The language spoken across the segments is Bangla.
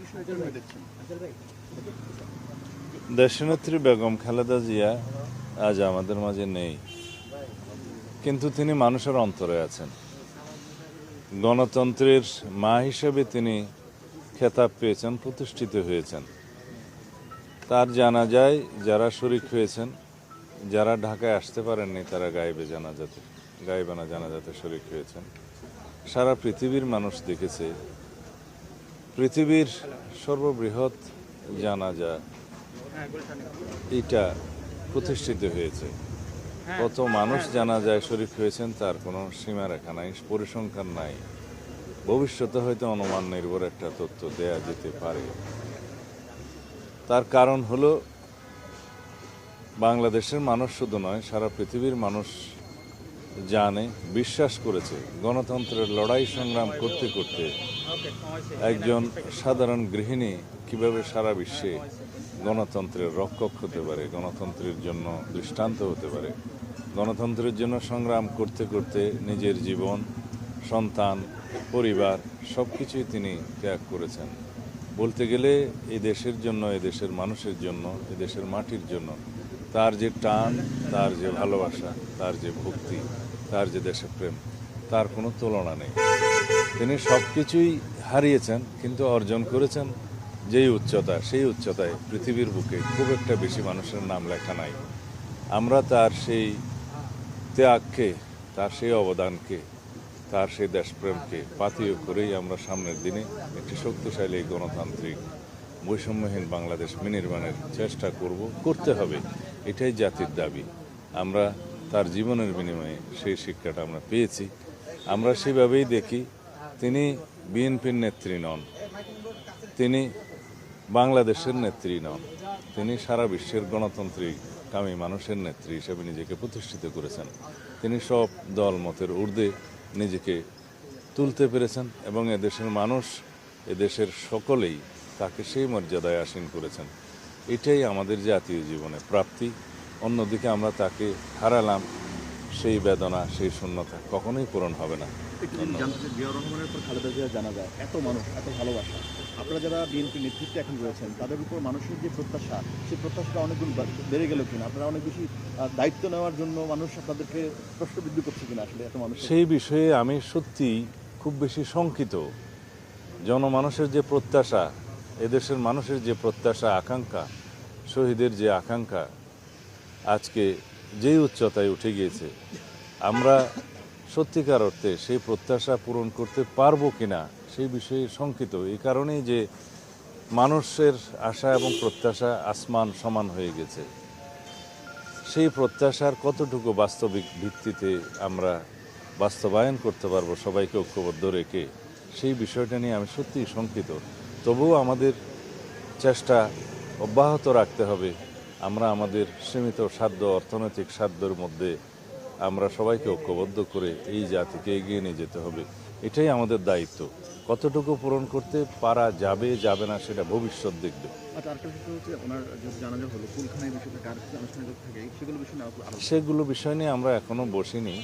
বিষয়ে কিভাবে দেখছেন? দেশনেত্রী বেগম খালেদা জিয়া আজ আমাদের মাঝে নেই, কিন্তু তিনি মানুষের অন্তরে আছেন। গণতন্ত্রের মা হিসেবে তিনি খেতাব পেয়েছেন, প্রতিষ্ঠিত হয়েছেন। তার জানাজায় যারা শরিক হয়েছেন, যারা ঢাকায় আসতে পারেননি, তারা গায়েবানা জানাজাতে শরিক হয়েছেন। সারা পৃথিবীর মানুষ দেখেছে পৃথিবীর সর্ববৃহৎ জানাজা এটা প্রতিষ্ঠিত হয়েছে। কত মানুষ জানাজায় শরিক হয়েছেন তার কোনো সীমারেখা নাই, পরিসংখ্যান নাই। ভবিষ্যতে হয়তো অনুমান নির্ভর একটা তথ্য দেয়া যেতে পারে। তার কারণ হলো বাংলাদেশের মানুষ শুধু নয়, সারা পৃথিবীর মানুষ জানে, বিশ্বাস করেছে গণতন্ত্রের লড়াই সংগ্রাম করতে করতে একজন সাধারণ গৃহিণী কিভাবে সারা বিশ্বে গণতন্ত্রের রক্ষক হতে পারে, গণতন্ত্রের জন্য দৃষ্টান্ত হতে পারে। গণতন্ত্রের জন্য সংগ্রাম করতে করতে নিজের জীবন, সন্তান, পরিবার সব কিছুই তিনি ত্যাগ করেছেন। বলতে গেলে এই দেশের জন্য, এই দেশের মানুষের জন্য, এই দেশের মাটির জন্য তার যে টান, তার যে ভালোবাসা, তার যে ভক্তি, তার যে দেশপ্রেম, তার কোনো তুলনা নেই। তিনি সব কিছুই হারিয়েছেন, কিন্তু অর্জন করেছেন যেই উচ্চতা, সেই উচ্চতায় পৃথিবীর বুকে খুব একটা বেশি মানুষের নাম লেখা নাই। আমরা তার সেই ত্যাগকে, তার সেই অবদানকে, তার সেই দেশপ্রেমকে পাথেয় করেই আমরা সামনের দিনে একটি শক্তিশালী গণতান্ত্রিক বৈষম্যহীন বাংলাদেশ বিনির্মাণের চেষ্টা করতে হবে। এটাই জাতির দাবি। আমরা তার জীবনের বিনিময়ে সেই শিক্ষাটা আমরা পেয়েছি। আমরা সেভাবেই দেখি, তিনি বিএনপির নেত্রী নন, তিনি বাংলাদেশের নেত্রী নন, তিনি সারা বিশ্বের গণতান্ত্রিক কামী মানুষের নেত্রী হিসেবে নিজেকে প্রতিষ্ঠিত করেছেন। তিনি সব দল মতের ঊর্ধ্বে নিজেকে তুলতে পেরেছেন এবং এদেশের মানুষ, এদেশের সকলেই তাকে সেই মর্যাদায় আসীন করেছেন। এটাই আমাদের জাতীয় জীবনে প্রাপ্তি। অন্যদিকে আমরা তাকে হারালাম, সেই বেদনা, সেই শূন্যতা কখনোই পূরণ হবে না। জিয়াউর রহমানের উপর খালেদা জিয়া জানা যায়, এত মানুষ, এত ভালোবাসা, আপনারা যারা বিএনপি নেতৃত্বে এখন রয়েছেন তাদের উপর মানুষের যে প্রত্যাশা, সেই প্রত্যাশাটা অনেকগুলো বেড়ে গেল কিনা? আপনারা অনেক বেশি দায়িত্ব নেওয়ার জন্য মানুষ আপনাদেরকে প্রশ্নবিদ্ধ করছে কিনা আসলে এত মানুষ? সেই বিষয়ে আমি সত্যি খুব বেশি শঙ্কিত। জনমানুষের যে প্রত্যাশা, এদেশের মানুষের যে প্রত্যাশা, আকাঙ্ক্ষা, শহীদের যে আকাঙ্ক্ষা আজকে যেই উচ্চতায় উঠে গিয়েছে, আমরা সত্যিকার অর্থে সেই প্রত্যাশা পূরণ করতে পারবো কিনা সেই বিষয়ে শঙ্কিত। এই কারণেই যে মানুষের আশা এবং প্রত্যাশা আসমান সমান হয়ে গেছে। সেই প্রত্যাশার কতটুকু বাস্তবিক ভিত্তিতে আমরা বাস্তবায়ন করতে পারবো সবাইকে ঐক্যবদ্ধ রেখে, সেই বিষয়টা নিয়ে আমি সত্যিই শঙ্কিত। তবুও আমাদের চেষ্টা অব্যাহত রাখতে হবে। আমরা আমাদের সীমিত সাধ্য, অর্থনৈতিক সাধ্যের মধ্যে আমরা সবাইকে ঐক্যবদ্ধ করে এই জাতিকে এগিয়ে নিয়ে যেতে হবে। এটাই আমাদের দায়িত্ব। কতটুকু পূরণ করতে পারা যাবে যাবে না সেটা ভবিষ্যৎ দেখবে। আচ্ছা, আরেকটা বিষয় হচ্ছে ওনার জানাজা হলো, কুলখানির বিষয়টা কার আনুষ্ঠানিক থাকে, সেগুলো বিষয় নিয়ে আমরা এখনো বসিনি।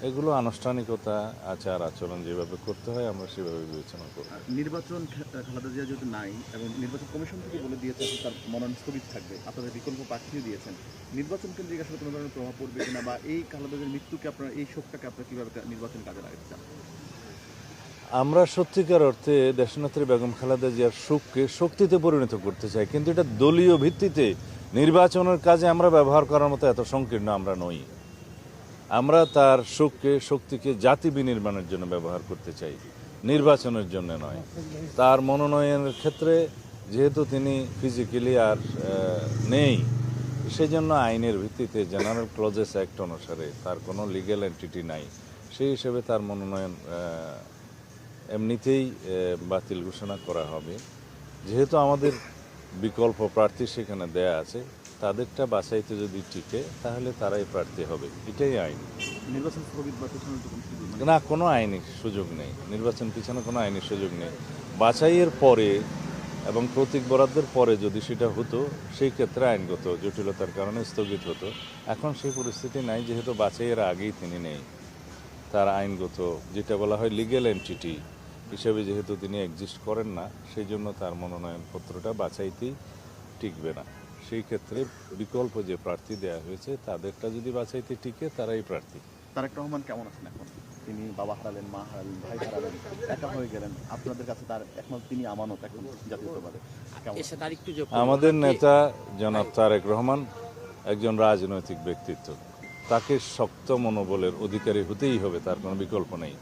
এগুলো আনুষ্ঠানিকতা, আচার আচরণ যেভাবে করতে হয় আমরা সেভাবে বিবেচনা করব। নির্বাচন খালেদা জিয়া যেহেতু নাই এবং নির্বাচন কমিশন থেকে বলে দিয়েছে তার মনোনয়ন স্থগিত থাকবে, আপনাদের বিকল্প প্রার্থীও দিয়েছেন, নির্বাচন কেন্দ্রিক আসলে কোনো ধরনের প্রভাব পড়বে কিনা, বা এই খালেদা জিয়ার মৃত্যুকে আপনারা, এই শোকটাকে আপনারা কীভাবে নির্বাচন কাজে লাগাতে চান? আমরা সত্যিকার অর্থে দেশনেত্রী বেগম খালেদা জিয়ার শোককে শক্তিতে পরিণত করতে চাই, কিন্তু এটা দলীয় ভিত্তিতে নির্বাচনের কাজে আমরা ব্যবহার করার মতো এত সংকীর্ণ আমরা নই। আমরা তার শোককে, শক্তিকে জাতি বিনির্মাণের জন্য ব্যবহার করতে চাই, নির্বাচনের জন্য নয়। তার মনোনয়নের ক্ষেত্রে যেহেতু তিনি ফিজিক্যালি আর নেই, সেজন্য আইনের ভিত্তিতে জেনারেল ক্লজেস অ্যাক্ট অনুসারে তার কোনো লিগ্যাল এন্টিটি নাই। সেই হিসেবে তার মনোনয়ন এমনিতেই বাতিল ঘোষণা করা হবে। যেহেতু আমাদের বিকল্প প্রার্থী সেখানে দেয়া আছে, তাদেরটা বাছাইতে যদি টিকে তাহলে তারাই প্রার্থী হবে, এটাই আইন। নির্বাচন স্থগিত বা পেছানোর না, কোনো আইনি সুযোগ নেই, নির্বাচন পিছনে কোনো আইনি সুযোগ নেই। বাছাইয়ের পরে এবং প্রতীক বরাদ্দের পরে যদি সেটা হতো, সেই ক্ষেত্রে আইনগত জটিলতার কারণে স্থগিত হতো। এখন সেই পরিস্থিতি নাই, যেহেতু বাছাইয়ের আগেই তিনি নেই। তার আইনগত, যেটা বলা হয় লিগ্যাল এন্টিটি, হিসাবে যেহেতু তিনি এক্সিস্ট করেন না, সেই জন্য তার মনোনয়নপত্রটা বাছাইতেই টিকবে না। সেই ক্ষেত্রে বিকল্প যে প্রার্থী দেওয়া হয়েছে তাদেরটা যদি বাছাইতে টিকে তারাই প্রার্থী। তারেক রহমান কেমন আছেন এখন? তিনি বাবা হারালেন, মা হারালেন, ভাই হারালেন, একা হয়ে গেলেন। আপনাদের কাছে তার একমাত্র তিনি আমানত এখন জাতীয়তাবাদে। কেমন? এর সাথে আরেকটু যোগ আমাদের নেতা জনাব তারেক রহমান একজন রাজনৈতিক ব্যক্তিত্ব, তাকে শক্ত মনোবলের অধিকারী হতেই হবে, তার কোনো বিকল্প নেই।